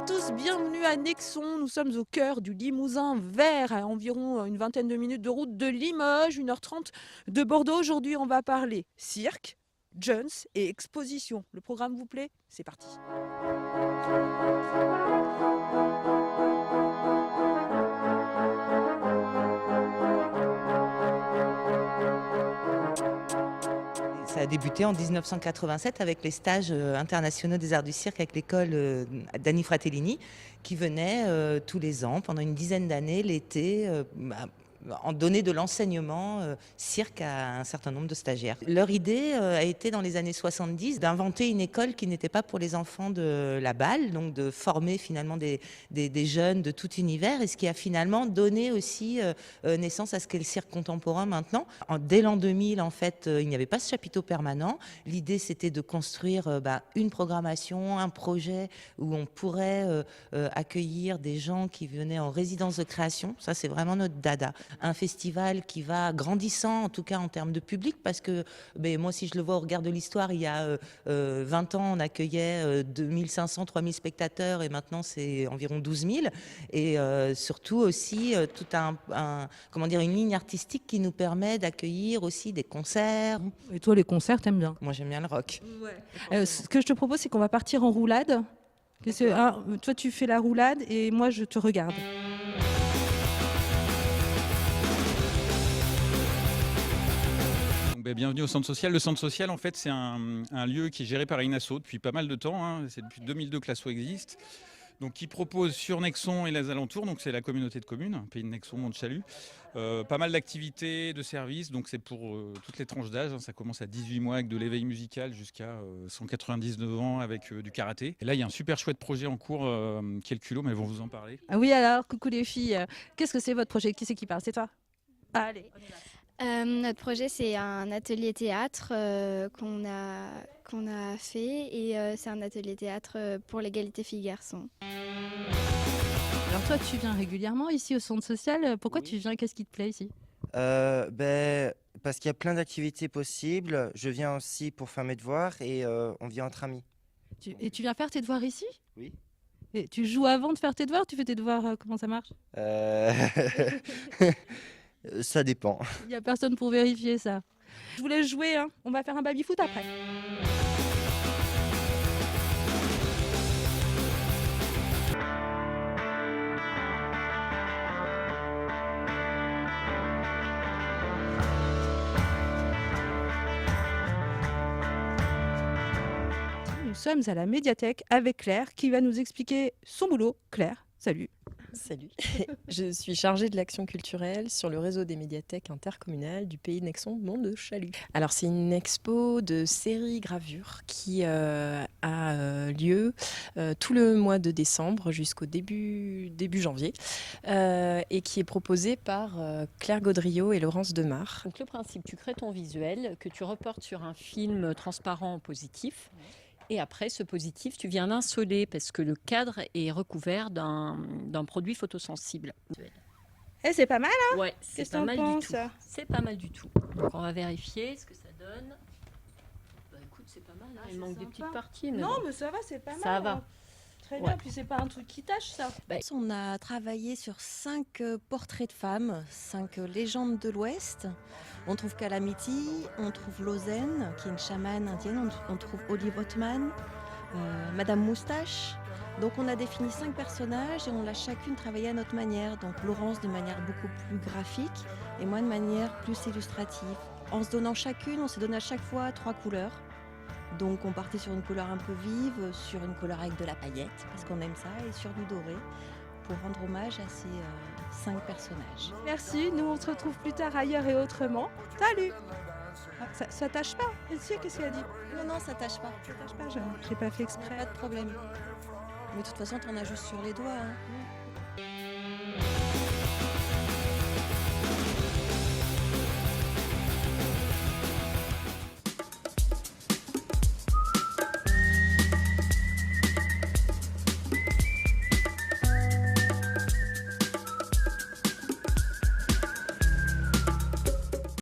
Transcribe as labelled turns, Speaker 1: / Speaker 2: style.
Speaker 1: à tous, bienvenue à Nexon. Nous sommes au cœur du Limousin vert, à environ une vingtaine de minutes de route de Limoges, 1h30 de Bordeaux. Aujourd'hui, on va parler cirque, jeunes et exposition. Le programme vous plaît? C'est parti.
Speaker 2: Ça a débuté en 1987 avec les stages internationaux des arts du cirque avec l'école d'Annie Fratellini qui venait tous les ans pendant une dizaine d'années l'été en donner de l'enseignement cirque à un certain nombre de stagiaires. Leur idée a été dans les années 70 d'inventer une école qui n'était pas pour les enfants de la balle, donc de former finalement des jeunes de tout univers, et ce qui a finalement donné aussi naissance à ce qu'est le cirque contemporain maintenant. Dès l'an 2000, en fait, il n'y avait pas ce chapiteau permanent. L'idée, c'était de construire une programmation, un projet où on pourrait accueillir des gens qui venaient en résidence de création. Ça, c'est vraiment notre dada. Un festival qui va grandissant, en tout cas en termes de public, parce que moi, si je le vois au regard de l'histoire, il y a 20 ans, on accueillait 2500, 3000 spectateurs, et maintenant, c'est environ 12 000. Et surtout aussi tout une ligne artistique qui nous permet d'accueillir aussi des concerts.
Speaker 1: Et toi, les concerts, t'aimes bien?
Speaker 2: Moi, j'aime bien le rock.
Speaker 1: Ouais. Ce que je te propose, c'est qu'on va partir en roulade. Toi, tu fais la roulade et moi, je te regarde.
Speaker 3: Bienvenue au centre social. Le centre social, en fait, c'est un lieu qui est géré par une asso depuis pas mal de temps. Hein. C'est depuis 2002 que l'asso existe. Donc, qui propose sur Nexon et les alentours, donc c'est la communauté de communes, pays de Nexon, Mont-de-Chalut, pas mal d'activités, de services. Donc, c'est pour toutes les tranches d'âge. Hein. Ça commence à 18 mois avec de l'éveil musical jusqu'à 199 ans avec du karaté. Et là, il y a un super chouette projet en cours qui est le culot, mais ils vont vous en parler.
Speaker 1: Ah oui, alors, coucou les filles. Qu'est-ce que c'est votre projet? Qui c'est qui parle? C'est toi? Allez.
Speaker 4: Notre projet, c'est un atelier théâtre qu'on a fait, et c'est un atelier théâtre pour l'égalité filles-garçons.
Speaker 1: Alors toi, tu viens régulièrement ici au centre social. Pourquoi tu viens? Qu'est-ce qui te plaît ici?
Speaker 5: Parce qu'il y a plein d'activités possibles. Je viens aussi pour faire mes devoirs et on vient entre amis.
Speaker 1: Et tu viens faire tes devoirs ici?
Speaker 5: Oui.
Speaker 1: Et tu joues avant de faire tes devoirs? Tu fais tes devoirs, comment ça marche?
Speaker 5: Ça dépend.
Speaker 1: Il n'y a personne pour vérifier ça. Je voulais jouer, hein. On va faire un baby-foot après. Nous sommes à la médiathèque avec Claire qui va nous expliquer son boulot. Claire, salut.
Speaker 6: Salut, je suis chargée de l'action culturelle sur le réseau des médiathèques intercommunales du pays de Nexon, Mont-de-Chalut. Alors c'est une expo de série-gravure qui a lieu tout le mois de décembre jusqu'au début janvier et qui est proposée par Claire Gaudriot et Laurence Demar.
Speaker 7: Donc le principe, tu crées ton visuel que tu reportes sur un film transparent positif. Et après, ce positif, tu viens l'insoler parce que le cadre est recouvert d'un produit photosensible.
Speaker 1: Eh, c'est pas mal, hein?
Speaker 7: Ouais, c'est
Speaker 1: Qu'est-ce
Speaker 7: pas
Speaker 1: que
Speaker 7: mal
Speaker 1: t'en
Speaker 7: du tout.
Speaker 1: penses?
Speaker 7: C'est pas mal du tout. Donc on va vérifier ce que ça donne. Bah écoute, c'est pas mal. Hein. Il manque des petites parties.
Speaker 1: Non, mais ça va, c'est pas mal.
Speaker 7: Ça va.
Speaker 1: Très bien, puis c'est pas un truc qui tâche, ça.
Speaker 8: On a travaillé sur 5 portraits de femmes, 5 légendes de l'Ouest. On trouve Calamity, on trouve Lozen, qui est une chamane indienne, on trouve Olive Ottman, Madame Moustache. Donc on a défini 5 personnages et on l'a chacune travaillé à notre manière. Donc Laurence de manière beaucoup plus graphique et moi de manière plus illustrative. En se donnant chacune, on s'est donné à chaque fois 3 couleurs. Donc on partait sur une couleur un peu vive, sur une couleur avec de la paillette, parce qu'on aime ça, et sur du doré, pour rendre hommage à ces 5 personnages.
Speaker 1: Merci, nous on se retrouve plus tard ailleurs et autrement. Salut! Ça tâche pas? Qu'est-ce qu'elle a dit?
Speaker 8: Non, ça tâche pas.
Speaker 1: Ça tâche pas, j'ai pas fait exprès.
Speaker 8: Pas de problème. Mais de toute façon, t'en as juste sur les doigts. Hein.